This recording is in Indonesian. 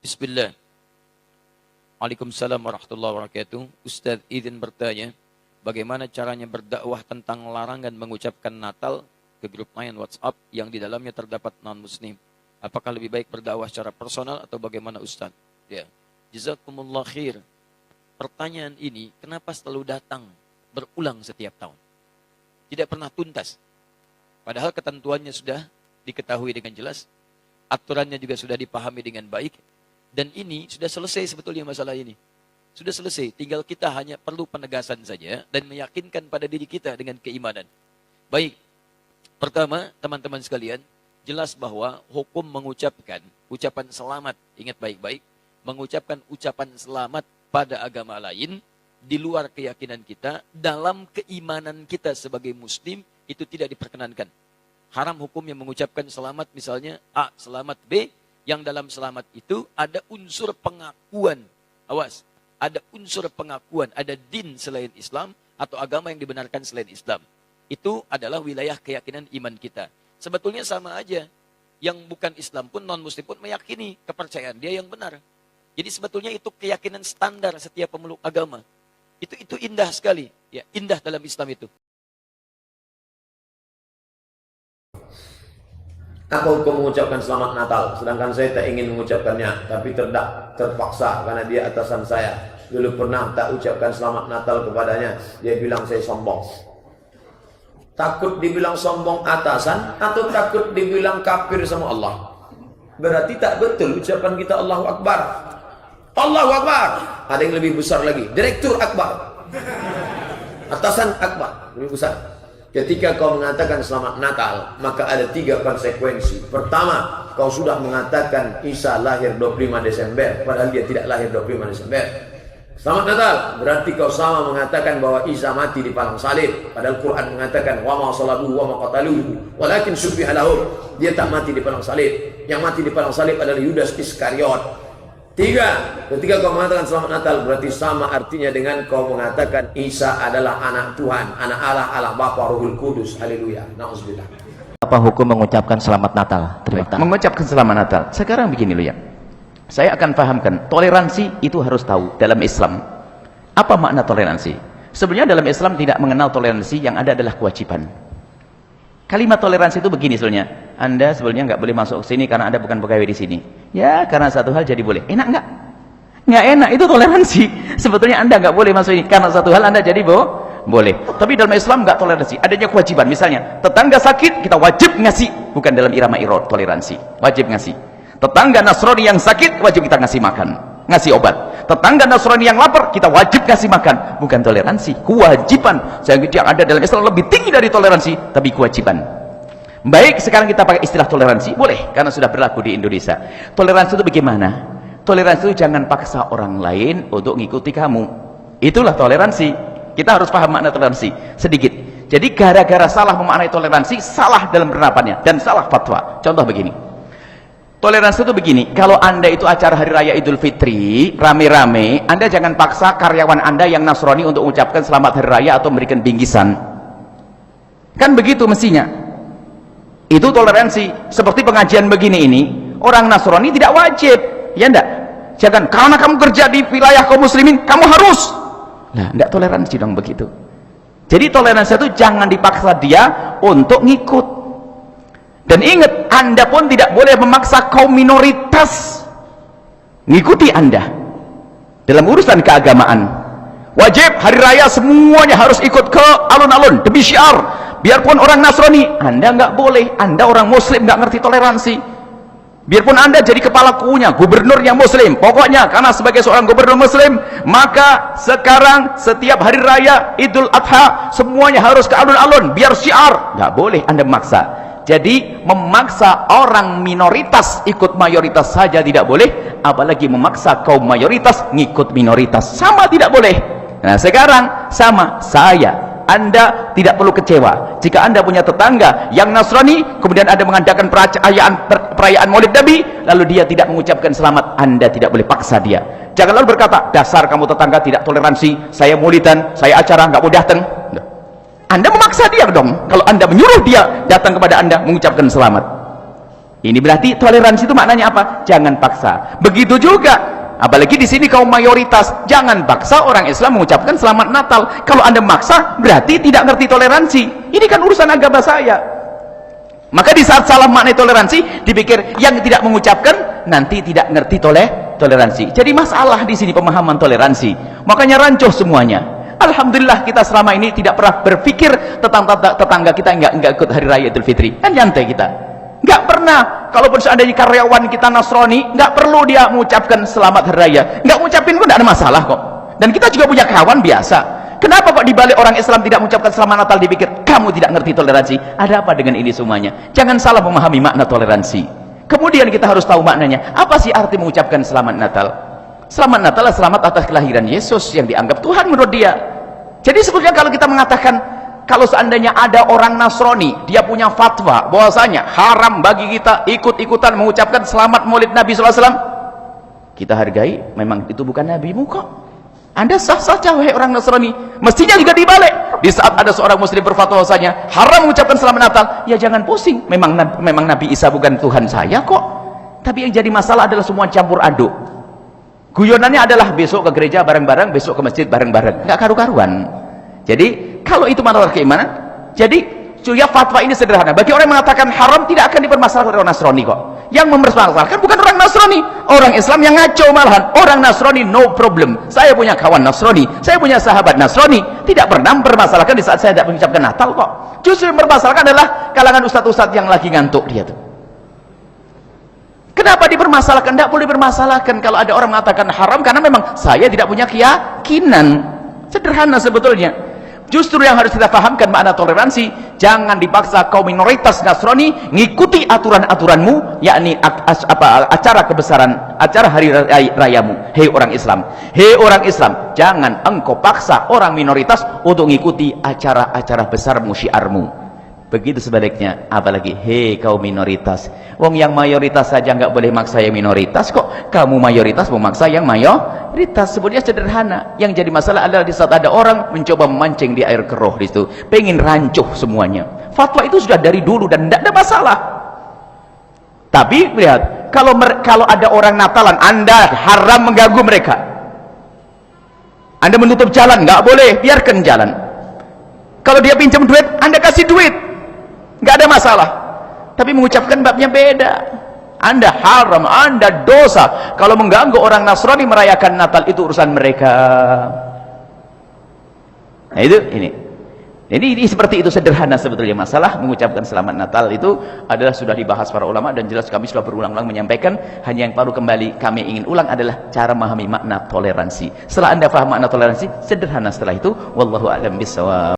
Bismillah. Waalaikumsalam warahmatullahi wabarakatuh. Ustaz izin bertanya, bagaimana caranya berdakwah tentang larangan mengucapkan Natal ke grup lain WhatsApp yang di dalamnya terdapat non-muslim? Apakah lebih baik berdakwah secara personal atau bagaimana Ustaz? Ya. Jazakumullah khair. Pertanyaan ini kenapa selalu datang berulang setiap tahun? Tidak pernah tuntas. Padahal ketentuannya sudah diketahui dengan jelas, aturannya juga sudah dipahami dengan baik, dan ini sudah selesai sebetulnya masalah ini. Sudah selesai, tinggal kita hanya perlu penegasan saja dan meyakinkan pada diri kita dengan keimanan. Baik, pertama teman-teman sekalian, jelas bahwa hukum mengucapkan ucapan selamat, ingat baik-baik, mengucapkan ucapan selamat pada agama lain, di luar keyakinan kita, dalam keimanan kita sebagai muslim, itu tidak diperkenankan. Haram hukumnya mengucapkan selamat misalnya A, selamat B, yang dalam selamat itu ada unsur pengakuan. Awas, ada unsur pengakuan, ada din selain Islam atau agama yang dibenarkan selain Islam. Itu adalah wilayah keyakinan iman kita. Sebetulnya sama aja. Yang bukan Islam pun, non-muslim pun meyakini kepercayaan dia yang benar. Jadi sebetulnya itu keyakinan standar setiap pemeluk agama. Itu indah sekali. Ya, indah dalam Islam itu. Apa hukum mengucapkan selamat Natal? Sedangkan saya tak ingin mengucapkannya, tapi terpaksa karena dia atasan saya. Dulu pernah tak ucapkan selamat Natal kepadanya, dia bilang saya sombong. Takut dibilang sombong atasan atau takut dibilang kafir sama Allah? Berarti tak betul ucapan kita Allahu Akbar. Allahu Akbar. Ada yang lebih besar lagi, Direktur Akbar. Atasan Akbar, lebih besar. Ketika kau mengatakan selamat Natal, maka ada 3 konsekuensi. Pertama, kau sudah mengatakan Isa lahir 25 Desember, padahal dia tidak lahir 25 Desember. Selamat Natal, berarti kau sama mengatakan bahwa Isa mati di palang salib, padahal Quran mengatakan wa ma salabuhu wa ma qataluhu, walakin syubbiha lahum. Dia tak mati di palang salib. Yang mati di palang salib adalah Yudas Iskariot. 3, ketika kau mengatakan selamat Natal, berarti sama artinya dengan kau mengatakan Isa adalah anak Tuhan, anak Allah, Allah Bapa, Ruhul Kudus. Haleluya. Nauzubillah. Apa hukum mengucapkan selamat Natal? Mengucapkan selamat Natal. Sekarang begini loh ya. Saya akan pahamkan, toleransi itu harus tahu dalam Islam. Apa makna toleransi? Sebenarnya dalam Islam tidak mengenal toleransi, yang ada adalah kewajiban. Kalimat toleransi itu begini sebenarnya. Anda sebenarnya nggak boleh masuk ke sini karena Anda bukan pegawai di sini. Ya, karena satu hal jadi boleh. Enak nggak? Nggak enak, itu toleransi. Sebetulnya Anda nggak boleh masuk ini karena satu hal Anda jadi boleh. Tapi dalam Islam nggak toleransi. Adanya kewajiban. Misalnya, tetangga sakit kita wajib ngasih. Bukan dalam irama irod toleransi. Wajib ngasih. Tetangga Nasrani yang sakit wajib kita ngasih makan, ngasih obat. Tetangga Nasrani yang lapar kita wajib ngasih makan. Bukan toleransi, kewajiban. Yang ada dalam Islam lebih tinggi dari toleransi, tapi kewajiban. Baik, sekarang kita pakai istilah toleransi, boleh, karena sudah berlaku di Indonesia. Toleransi itu bagaimana? Toleransi itu jangan paksa orang lain untuk ngikuti kamu. Itulah toleransi. Kita harus paham makna toleransi sedikit. Jadi gara-gara salah memaknai toleransi, salah dalam penerapannya dan salah fatwa. Contoh begini, toleransi itu begini, kalau Anda itu acara Hari Raya Idul Fitri rame-rame, Anda jangan paksa karyawan Anda yang Nasrani untuk mengucapkan selamat Hari Raya atau memberikan bingkisan. Kan begitu mestinya. Itu toleransi. Seperti pengajian begini ini, orang Nasrani tidak wajib, ya enggak? Jangan, karena kamu kerja di wilayah kaum muslimin, kamu harus. Nah, enggak toleransi dong begitu. Jadi toleransi itu jangan dipaksa dia untuk ngikut. Dan ingat, Anda pun tidak boleh memaksa kaum minoritas ngikuti Anda dalam urusan keagamaan. Wajib hari raya semuanya harus ikut ke alun-alun demi syiar. Biarpun orang Nasrani, Anda nggak boleh. Anda orang Muslim nggak ngerti toleransi. Biarpun Anda jadi kepala kuunya, gubernur yang Muslim, pokoknya karena sebagai seorang gubernur Muslim, maka sekarang setiap hari raya Idul Adha semuanya harus ke alun-alun biar syiar. Nggak boleh Anda memaksa. Jadi memaksa orang minoritas ikut mayoritas saja tidak boleh, apalagi memaksa kaum mayoritas ngikut minoritas, sama tidak boleh. Nah sekarang sama Anda tidak perlu kecewa jika Anda punya tetangga yang Nasrani, kemudian Anda mengadakan perayaan Maulid Nabi, lalu dia tidak mengucapkan selamat. Anda tidak boleh paksa dia. Jangan lalu berkata, dasar kamu tetangga tidak toleransi, saya maulidan, saya acara nggak mau datang. Anda memaksa dia dong kalau Anda menyuruh dia datang kepada Anda mengucapkan selamat. Ini berarti toleransi itu maknanya apa? Jangan paksa. Begitu juga, apalagi di sini kaum mayoritas, jangan paksa orang Islam mengucapkan selamat Natal. Kalau Anda maksa, berarti tidak ngerti toleransi. Ini kan urusan agama saya. Maka di saat salah makna toleransi, dipikir yang tidak mengucapkan nanti tidak ngerti toleransi. Jadi masalah di sini pemahaman toleransi. Makanya rancuh semuanya. Alhamdulillah kita selama ini tidak pernah berpikir tentang tetangga kita enggak ikut hari raya Idul Fitri. Kan nyantai kita. Enggak pernah. Kalaupun seandainya karyawan kita Nasrani, enggak perlu dia mengucapkan selamat hari raya. Enggak mengucapin pun enggak ada masalah kok. Dan kita juga punya kawan biasa. Kenapa kok dibalik orang Islam tidak mengucapkan selamat Natal dipikir kamu tidak ngerti toleransi? Ada apa dengan ini semuanya? Jangan salah memahami makna toleransi. Kemudian kita harus tahu maknanya. Apa sih arti mengucapkan selamat Natal? Selamat Natal adalah selamat atas kelahiran Yesus yang dianggap Tuhan menurut dia. Jadi sebetulnya kalau kita mengatakan kalau seandainya ada orang Nasrani, dia punya fatwa bahwasanya haram bagi kita ikut-ikutan mengucapkan selamat Maulid Nabi SAW, kita hargai, memang itu bukan nabimu kok. Anda sah-sah saja wahai orang Nasrani. Mestinya juga dibalik. Di saat ada seorang muslim berfatwa bahwasanya haram mengucapkan selamat Natal, ya jangan pusing. Memang Nabi Isa bukan Tuhan saya kok. Tapi yang jadi masalah adalah semua campur aduk. Guyonannya adalah besok ke gereja bareng-bareng, besok ke masjid bareng-bareng. Nggak karu-karuan. Jadi kalau itu masalah keimanan, jadi ya fatwa ini sederhana. Bagi orang yang mengatakan haram tidak akan dipermasalahkan oleh orang Nasrani kok. Yang mempermasalahkan bukan orang Nasrani, orang Islam yang ngaco malahan. Orang Nasrani no problem. Saya punya kawan Nasrani, saya punya sahabat Nasrani, tidak pernah mempermasalahkan di saat saya tidak mengucapkan Natal kok. Justru yang mempermasalahkan adalah kalangan ustadz-ustadz yang lagi ngantuk dia tuh. Kenapa dipermasalahkan? Tidak boleh dipermasalahkan kalau ada orang mengatakan haram karena memang saya tidak punya keyakinan. Sederhana sebetulnya. Justru yang harus kita pahamkan makna toleransi, jangan dipaksa kaum minoritas Nasrani ngikuti aturan-aturanmu, yakni acara kebesaran, acara hari rayamu. Hei orang Islam, hei orang Islam, jangan engkau paksa orang minoritas untuk ngikuti acara-acara besarmu, syiarmu. Begitu sebaliknya, apalagi hei kaum minoritas, wong yang mayoritas saja nggak boleh maksa yang minoritas kok kamu mayoritas memaksa yang mayoritas. Sebenarnya sederhana. Yang jadi masalah adalah di saat ada orang mencoba memancing di air keruh di situ, pengen rancuh semuanya. Fatwa itu sudah dari dulu dan tidak ada masalah. Tapi lihat, kalau ada orang Natalan, Anda haram mengganggu mereka. Anda menutup jalan, nggak boleh, biarkan jalan. Kalau dia pinjam duit, Anda kasih duit, nggak ada masalah. Tapi mengucapkan babnya beda. Anda haram, Anda dosa. Kalau mengganggu orang Nasrani merayakan Natal, itu urusan mereka. Nah itu, ini seperti itu sederhana sebetulnya. Masalah mengucapkan selamat Natal itu adalah sudah dibahas para ulama dan jelas kami sudah berulang-ulang menyampaikan. Hanya yang perlu kembali kami ingin ulang adalah cara memahami makna toleransi. Setelah Anda paham makna toleransi, sederhana setelah itu. Wallahu a'lam bishawab.